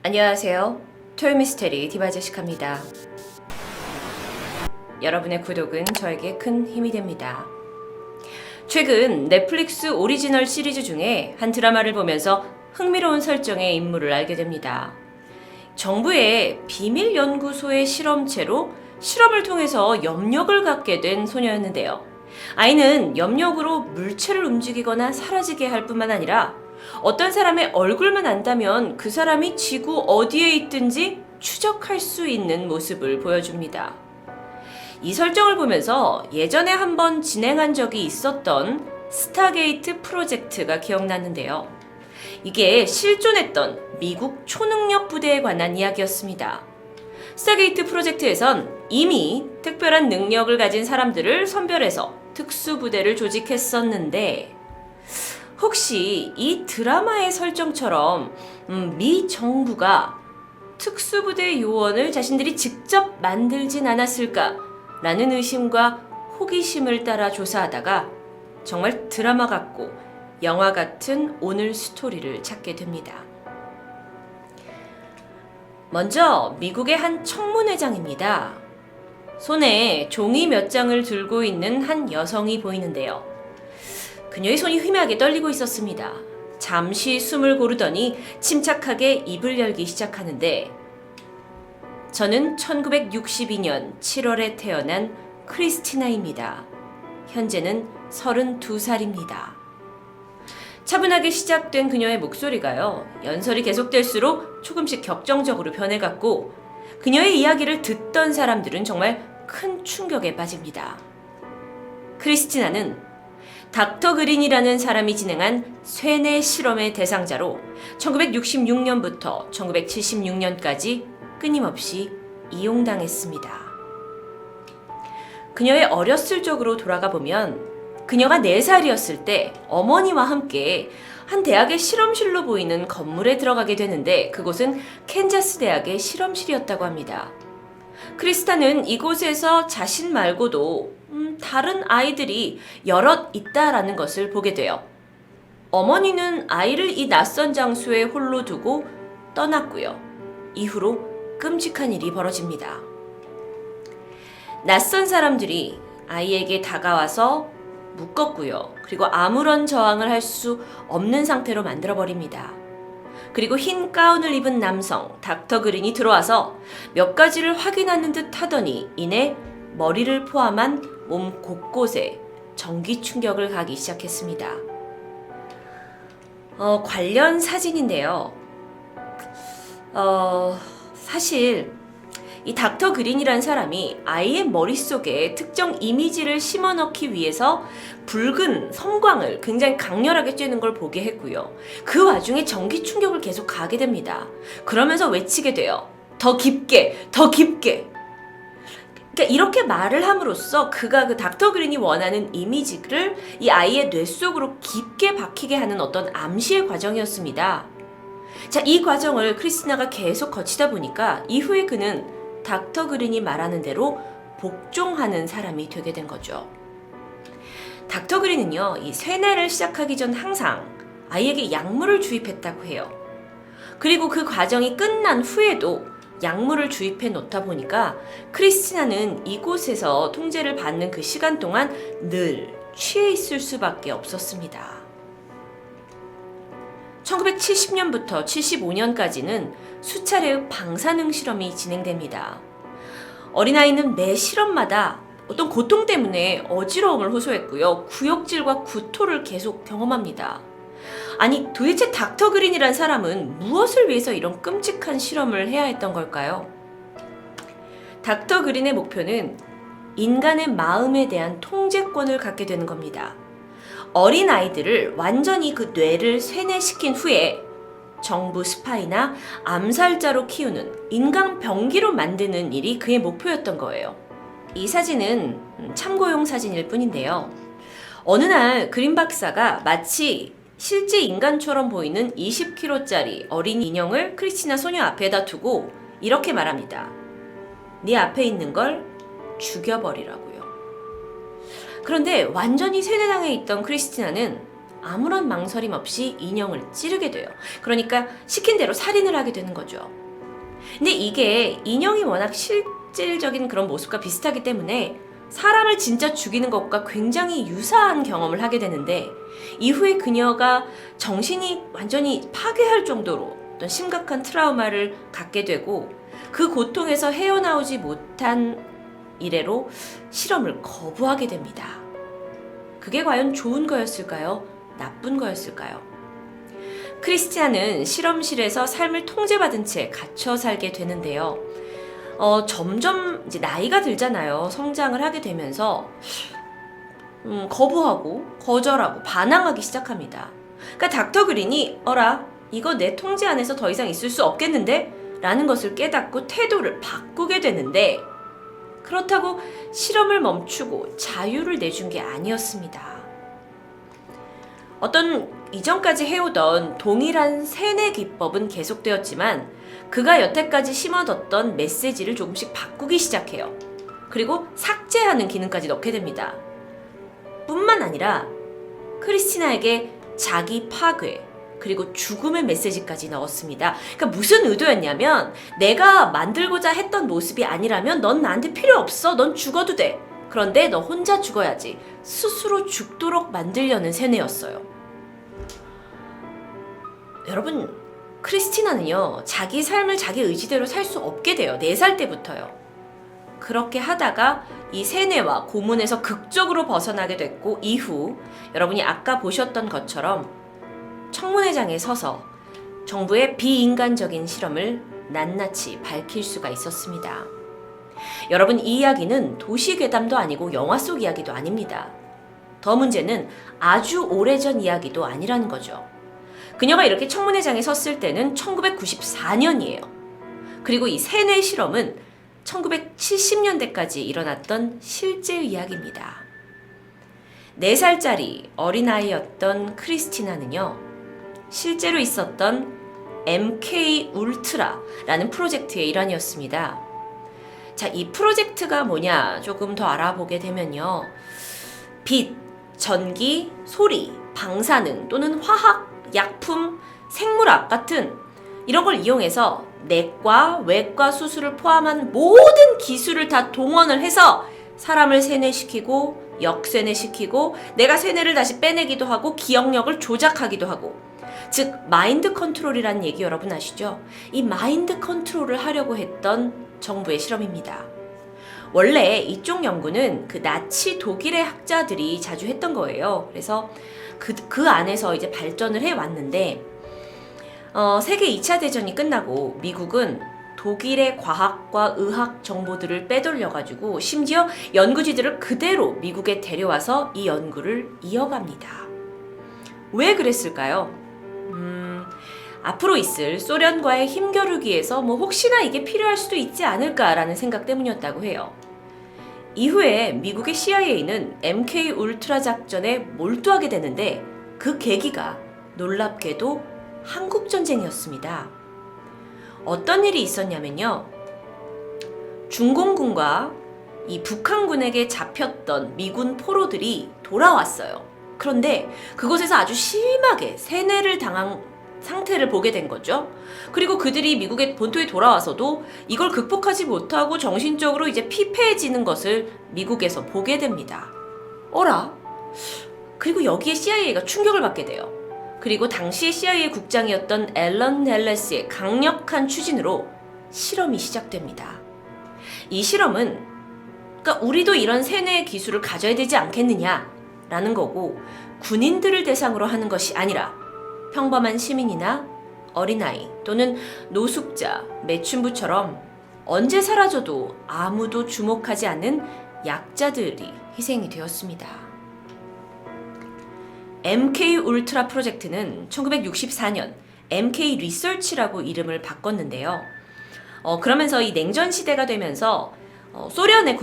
안녕하세요. 토요미스테리 디바제시카입니다. 여러분의 구독은 저에게 큰 힘이 됩니다. 최근 넷플릭스 오리지널 시리즈 중에 한 드라마를 보면서 흥미로운 설정의 인물을 알게 됩니다. 정부의 비밀연구소의 실험체로 실험을 통해서 염력을 갖게 된 소녀였는데요. 아이는 염력으로 물체를 움직이거나 사라지게 할 뿐만 아니라 어떤 사람의 얼굴만 안다면 그 사람이 지구 어디에 있든지 추적할 수 있는 모습을 보여줍니다. 이 설정을 보면서 예전에 한번 진행한 적이 있었던 스타게이트 프로젝트가 기억났는데요. 이게 실존했던 미국 초능력 부대에 관한 이야기였습니다. 스타게이트 프로젝트에선 이미 특별한 능력을 가진 사람들을 선별해서 특수부대를 조직했었는데 혹시 이 드라마의 설정처럼 미 정부가 특수부대 요원을 자신들이 직접 만들진 않았을까라는 의심과 호기심을 따라 조사하다가 정말 드라마 같고 영화 같은 오늘 스토리를 찾게 됩니다. 먼저 미국의 한 청문회장입니다. 손에 종이 몇 장을 들고 있는 한 여성이 보이는데요. 그녀의 손이 희미하게 떨리고 있었습니다. 잠시 숨을 고르더니 침착하게 입을 열기 시작하는데 저는 1962년 7월에 태어난 크리스티나입니다. 현재는 32살입니다. 차분하게 시작된 그녀의 목소리가요. 연설이 계속될수록 조금씩 격정적으로 변해갔고 그녀의 이야기를 듣던 사람들은 정말 큰 충격에 빠집니다. 크리스티나는 닥터 그린이라는 사람이 진행한 쇠뇌 실험의 대상자로 1966년부터 1976년까지 끊임없이 이용당했습니다. 그녀의 어렸을 적으로 돌아가 보면 그녀가 4살이었을 때 어머니와 함께 한 대학의 실험실로 보이는 건물에 들어가게 되는데 그곳은 캔자스 대학의 실험실이었다고 합니다. 크리스타는 이곳에서 자신 말고도 다른 아이들이 여럿 있다라는 것을 보게 돼요. 어머니는 아이를 이 낯선 장소에 홀로 두고 떠났고요. 이후로 끔찍한 일이 벌어집니다. 낯선 사람들이 아이에게 다가와서 묶었고요. 그리고 아무런 저항을 할 수 없는 상태로 만들어버립니다. 그리고 흰 가운을 입은 남성 닥터 그린이 들어와서 몇 가지를 확인하는 듯 하더니 이내 머리를 포함한 몸 곳곳에 전기 충격을 가기 시작했습니다. 관련 사진인데요. 사실 이 닥터 그린이란 사람이 아이의 머릿속에 특정 이미지를 심어넣기 위해서 붉은 섬광을 굉장히 강렬하게 쬐는 걸 보게 했고요. 그 와중에 전기 충격을 계속 가게 됩니다. 그러면서 외치게 돼요. 더 깊게, 더 깊게. 그러니까 이렇게 말을 함으로써 그가 그 닥터 그린이 원하는 이미지를 이 아이의 뇌 속으로 깊게 박히게 하는 어떤 암시의 과정이었습니다. 자, 이 과정을 크리스티나가 계속 거치다 보니까 이후에 그는 닥터 그린이 말하는 대로 복종하는 사람이 되게 된 거죠. 닥터 그린은요, 이 쇠뇌를 시작하기 전 항상 아이에게 약물을 주입했다고 해요. 그리고 그 과정이 끝난 후에도 약물을 주입해 놓다 보니까 크리스티나는 이곳에서 통제를 받는 그 시간 동안 늘 취해 있을 수밖에 없었습니다. 1970년부터 75년까지는 수차례의 방사능 실험이 진행됩니다. 어린아이는 매 실험마다 어떤 고통 때문에 어지러움을 호소했고요. 구역질과 구토를 계속 경험합니다. 아니, 도대체 닥터 그린이란 사람은 무엇을 위해서 이런 끔찍한 실험을 해야 했던 걸까요? 닥터 그린의 목표는 인간의 마음에 대한 통제권을 갖게 되는 겁니다. 어린 아이들을 완전히 그 뇌를 쇠뇌시킨 후에 정부 스파이나 암살자로 키우는 인간 병기로 만드는 일이 그의 목표였던 거예요. 이 사진은 참고용 사진일 뿐인데요. 어느 날 그린 박사가 마치 실제 인간처럼 보이는 20kg짜리 어린 인형을 크리스티나 소녀 앞에다 두고 이렇게 말합니다. 네 앞에 있는 걸 죽여버리라고요. 그런데 완전히 세뇌당해 있던 크리스티나는 아무런 망설임 없이 인형을 찌르게 돼요. 그러니까 시킨 대로 살인을 하게 되는 거죠. 근데 이게 인형이 워낙 실질적인 그런 모습과 비슷하기 때문에 사람을 진짜 죽이는 것과 굉장히 유사한 경험을 하게 되는데, 이후에 그녀가 정신이 완전히 파괴할 정도로 어떤 심각한 트라우마를 갖게 되고, 그 고통에서 헤어나오지 못한 이래로 실험을 거부하게 됩니다. 그게 과연 좋은 거였을까요? 나쁜 거였을까요? 크리스티아는 실험실에서 삶을 통제받은 채 갇혀 살게 되는데요. 점점 이제 나이가 들잖아요. 성장을 하게 되면서 거부하고 거절하고 반항하기 시작합니다. 그러니까 닥터 그린이 어라, 이거 내 통제 안에서 더 이상 있을 수 없겠는데? 라는 것을 깨닫고 태도를 바꾸게 되는데, 그렇다고 실험을 멈추고 자유를 내준 게 아니었습니다. 어떤 이전까지 해오던 동일한 세뇌 기법은 계속되었지만 그가 여태까지 심어뒀던 메시지를 조금씩 바꾸기 시작해요. 그리고 삭제하는 기능까지 넣게 됩니다. 뿐만 아니라 크리스티나에게 자기 파괴 그리고 죽음의 메시지까지 넣었습니다. 그러니까 무슨 의도였냐면, 내가 만들고자 했던 모습이 아니라면 넌 나한테 필요 없어. 넌 죽어도 돼. 그런데 너 혼자 죽어야지. 스스로 죽도록 만들려는 세뇌였어요. 여러분, 크리스티나는요, 자기 삶을 자기 의지대로 살 수 없게 돼요. 4살 때부터요. 그렇게 하다가 이 세뇌와 고문에서 극적으로 벗어나게 됐고, 이후 여러분이 아까 보셨던 것처럼 청문회장에 서서 정부의 비인간적인 실험을 낱낱이 밝힐 수가 있었습니다. 여러분, 이 이야기는 도시괴담도 아니고 영화 속 이야기도 아닙니다. 더 문제는 아주 오래전 이야기도 아니라는 거죠. 그녀가 이렇게 청문회장에 섰을 때는 1994년이에요. 그리고 이 세뇌 실험은 1970년대까지 일어났던 실제 이야기입니다. 4살짜리 어린아이였던 크리스티나는요, 실제로 있었던 MK 울트라라는 프로젝트의 일환이었습니다. 자, 이 프로젝트가 뭐냐 조금 더 알아보게 되면요, 빛, 전기, 소리, 방사능 또는 화학, 약품, 생물학 같은 이런 걸 이용해서 내과, 외과 수술을 포함한 모든 기술을 다 동원을 해서 사람을 세뇌시키고 역세뇌시키고, 내가 세뇌를 다시 빼내기도 하고 기억력을 조작하기도 하고, 즉 마인드 컨트롤이라는 얘기 여러분 아시죠? 이 마인드 컨트롤을 하려고 했던 정부의 실험입니다. 원래 이쪽 연구는 그 나치 독일의 학자들이 자주 했던 거예요. 그래서 그 안에서 이제 발전을 해왔는데, 세계 2차 대전이 끝나고 미국은 독일의 과학과 의학 정보들을 빼돌려가지고 심지어 연구지들을 그대로 미국에 데려와서 이 연구를 이어갑니다. 왜 그랬을까요? 앞으로 있을 소련과의 힘겨루기 위해서 혹시나 이게 필요할 수도 있지 않을까라는 생각 때문이었다고 해요. 이후에 미국의 CIA는 MK 울트라 작전에 몰두하게 되는데, 그 계기가 놀랍게도 한국전쟁이었습니다. 어떤 일이 있었냐면요, 중공군과 이 북한군에게 잡혔던 미군 포로들이 돌아왔어요. 그런데 그곳에서 아주 심하게 세뇌를 당한 상태를 보게 된 거죠. 그리고 그들이 미국의 본토에 돌아와서도 이걸 극복하지 못하고 정신적으로 이제 피폐해지는 것을 미국에서 보게 됩니다. 어라? 그리고 여기에 CIA가 충격을 받게 돼요. 그리고 당시의 CIA 국장이었던 앨런 넬레스의 강력한 추진으로 실험이 시작됩니다. 이 실험은 그러니까 우리도 이런 세뇌의 기술을 가져야 되지 않겠느냐라는 거고, 군인들을 대상으로 하는 것이 아니라 평범한 시민이나 어린아이 또는 노숙자, 매춘부처럼 언제 사라져도 아무도 주목하지 않는 약자들이 희생이 되었습니다. MK 울트라 프로젝트는 1964년 MK 리서치라고 이름을 바꿨는데요. 그러면서 이 냉전 시대가 되면서 소련의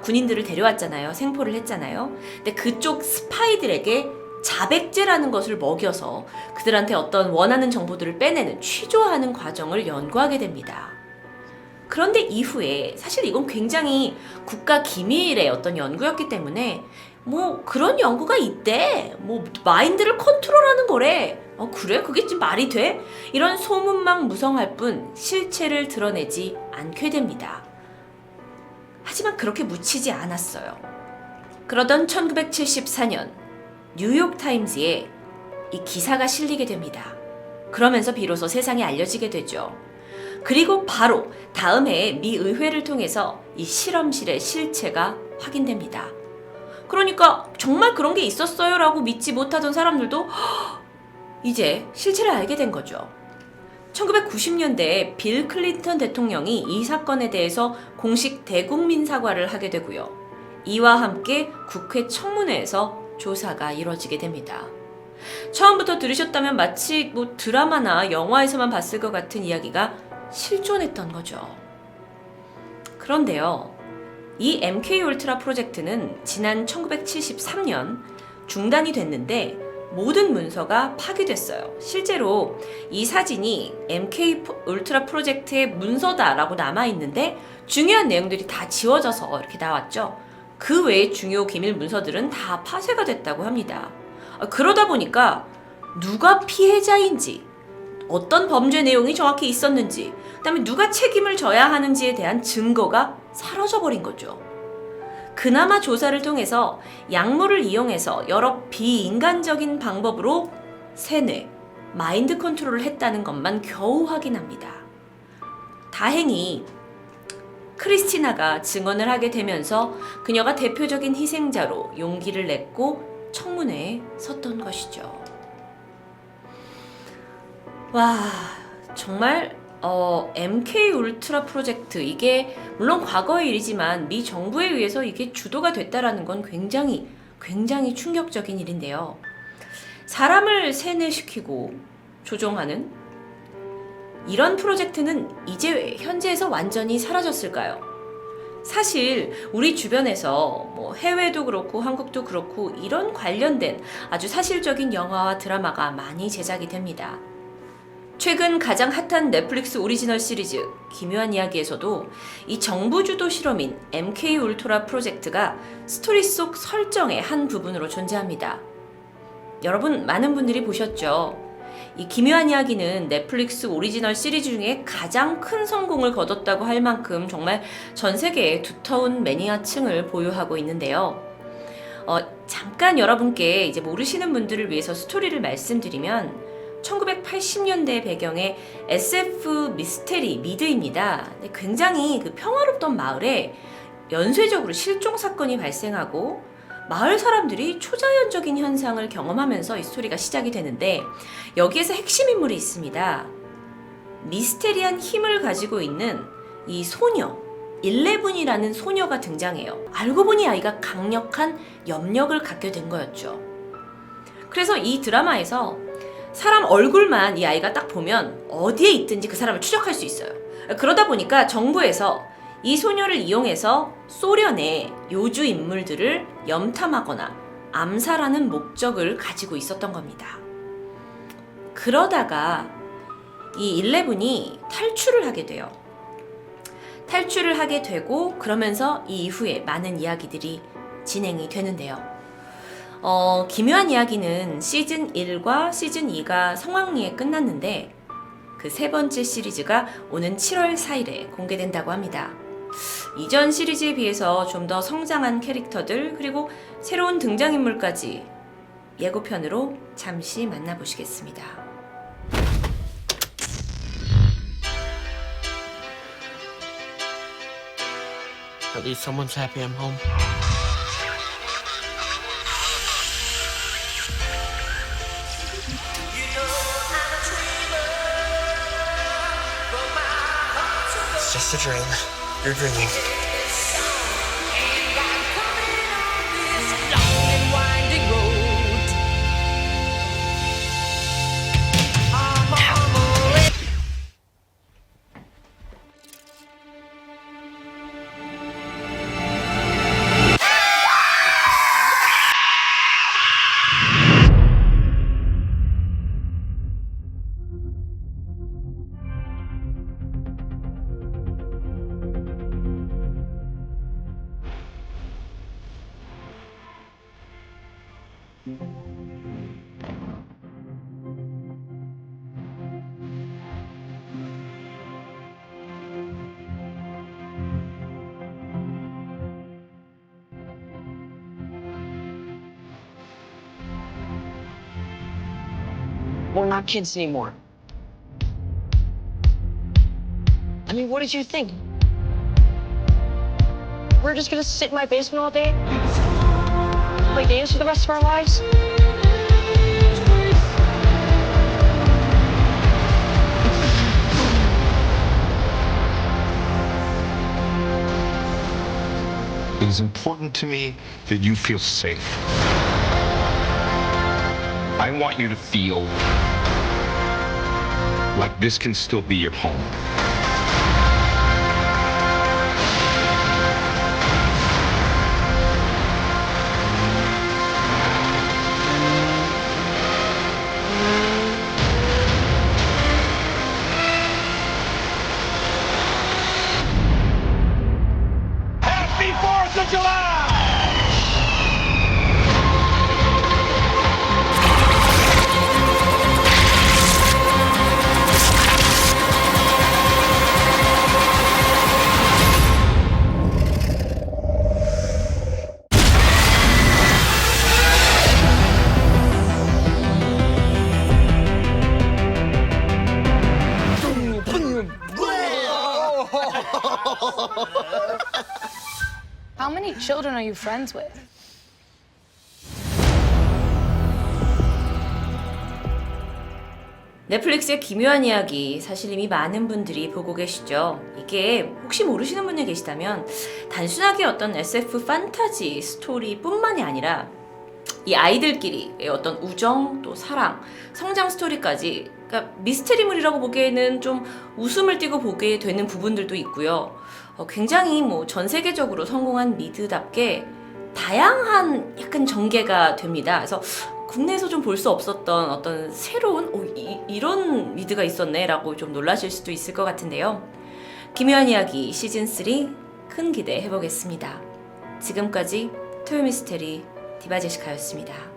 군인들을 데려왔잖아요. 생포를 했잖아요. 근데 그쪽 스파이들에게 자백제라는 것을 먹여서 그들한테 어떤 원하는 정보들을 빼내는, 취조하는 과정을 연구하게 됩니다. 그런데 이후에 사실 이건 굉장히 국가 기밀의 어떤 연구였기 때문에 뭐 그런 연구가 있대. 뭐 마인드를 컨트롤하는 거래. 그래? 그게 좀 말이 돼? 이런 소문만 무성할 뿐 실체를 드러내지 않게 됩니다. 하지만 그렇게 묻히지 않았어요. 그러던 1974년 뉴욕타임즈에 이 기사가 실리게 됩니다. 그러면서 비로소 세상에 알려지게 되죠. 그리고 바로 다음 해에 미 의회를 통해서 이 실험실의 실체가 확인됩니다. 그러니까 정말 그런 게 있었어요 라고 믿지 못하던 사람들도 이제 실체를 알게 된 거죠. 1990년대에 빌 클린턴 대통령이 이 사건에 대해서 공식 대국민 사과를 하게 되고요. 이와 함께 국회 청문회에서 조사가 이뤄지게 됩니다. 처음부터 들으셨다면 마치 뭐 드라마나 영화에서만 봤을 것 같은 이야기가 실존했던 거죠. 그런데요, 이 MK 울트라 프로젝트는 지난 1973년 중단이 됐는데 모든 문서가 파기됐어요. 실제로 이 사진이 MK 울트라 프로젝트의 문서다라고 남아있는데 중요한 내용들이 다 지워져서 이렇게 나왔죠. 그 외의 중요 기밀 문서들은 다 파쇄가 됐다고 합니다. 그러다 보니까 누가 피해자인지, 어떤 범죄 내용이 정확히 있었는지, 그다음에 누가 책임을 져야 하는지에 대한 증거가 사라져버린 거죠. 그나마 조사를 통해서 약물을 이용해서 여러 비인간적인 방법으로 세뇌, 마인드 컨트롤을 했다는 것만 겨우 확인합니다. 다행히 크리스티나가 증언을 하게 되면서 그녀가 대표적인 희생자로 용기를 냈고 청문회에 섰던 것이죠. 와, 정말 MK 울트라 프로젝트, 이게 물론 과거의 일이지만 미 정부에 의해서 이게 주도가 됐다라는 건 굉장히 충격적인 일인데요. 사람을 세뇌시키고 조종하는 이런 프로젝트는 이제 현재에서 완전히 사라졌을까요? 사실 우리 주변에서 뭐 해외도 그렇고 한국도 그렇고 이런 관련된 아주 사실적인 영화와 드라마가 많이 제작이 됩니다. 최근 가장 핫한 넷플릭스 오리지널 시리즈 기묘한 이야기에서도 이 정부 주도 실험인 MK 울트라 프로젝트가 스토리 속 설정의 한 부분으로 존재합니다. 여러분 많은 분들이 보셨죠? 이 기묘한 이야기는 넷플릭스 오리지널 시리즈 중에 가장 큰 성공을 거뒀다고 할 만큼 정말 전 세계에 두터운 매니아층을 보유하고 있는데요. 잠깐 여러분께 이제 모르시는 분들을 위해서 스토리를 말씀드리면 1980년대 배경의 SF 미스테리 미드입니다. 굉장히 그 평화롭던 마을에 연쇄적으로 실종 사건이 발생하고 마을 사람들이 초자연적인 현상을 경험하면서 이 스토리가 시작이 되는데 여기에서 핵심 인물이 있습니다. 미스테리한 힘을 가지고 있는 이 소녀, 11이라는 소녀가 등장해요. 알고 보니 아이가 강력한 염력을 갖게 된 거였죠. 그래서 이 드라마에서 사람 얼굴만 이 아이가 딱 보면 어디에 있든지 그 사람을 추적할 수 있어요. 그러다 보니까 정부에서 이 소녀를 이용해서 소련의 요주 인물들을 염탐하거나 암살하는 목적을 가지고 있었던 겁니다. 그러다가 이 11이 탈출을 하게 돼요. 탈출을 하게 되고 그러면서 이 이후에 많은 이야기들이 진행이 되는데요. 기묘한 이야기는 시즌 1과 시즌 2가 성황리에 끝났는데 그 세 번째 시리즈가 오는 7월 4일에 공개된다고 합니다. 이전 시리즈에 비해서 좀 더 성장한 캐릭터들 그리고 새로운 등장인물까지 예고편으로 잠시 만나보시겠습니다. At least someone's happy I'm home. It's just a dream. You're dreaming. We're not kids anymore. I mean, what did you think? We're just gonna sit in my basement all day? Play games for the rest of our lives? It is important to me that you feel safe. I want you to feel like this can still be your home. Happy 4th of July! How many children are you friends with? 넷플릭스의 기묘한 이야기, 사실 이미 많은 분들이 보고 계시죠. 이게 혹시 모르시는 분이 계시다면 단순하게 어떤 SF 판타지 스토리뿐만이 아니라 이 아이들끼리의 어떤 우정, 또 사랑, 성장 스토리까지, 그러니까 미스테리물이라고 보기에는 좀 웃음을 띠고 보게 되는 부분들도 있고요. 굉장히 전 세계적으로 성공한 미드답게 다양한 약간 전개가 됩니다. 그래서 국내에서 좀 볼 수 없었던 어떤 새로운 이런 미드가 있었네 라고 좀 놀라실 수도 있을 것 같은데요. 기묘한 이야기 시즌3 큰 기대 해보겠습니다. 지금까지 토요미스테리 디바제시카였습니다.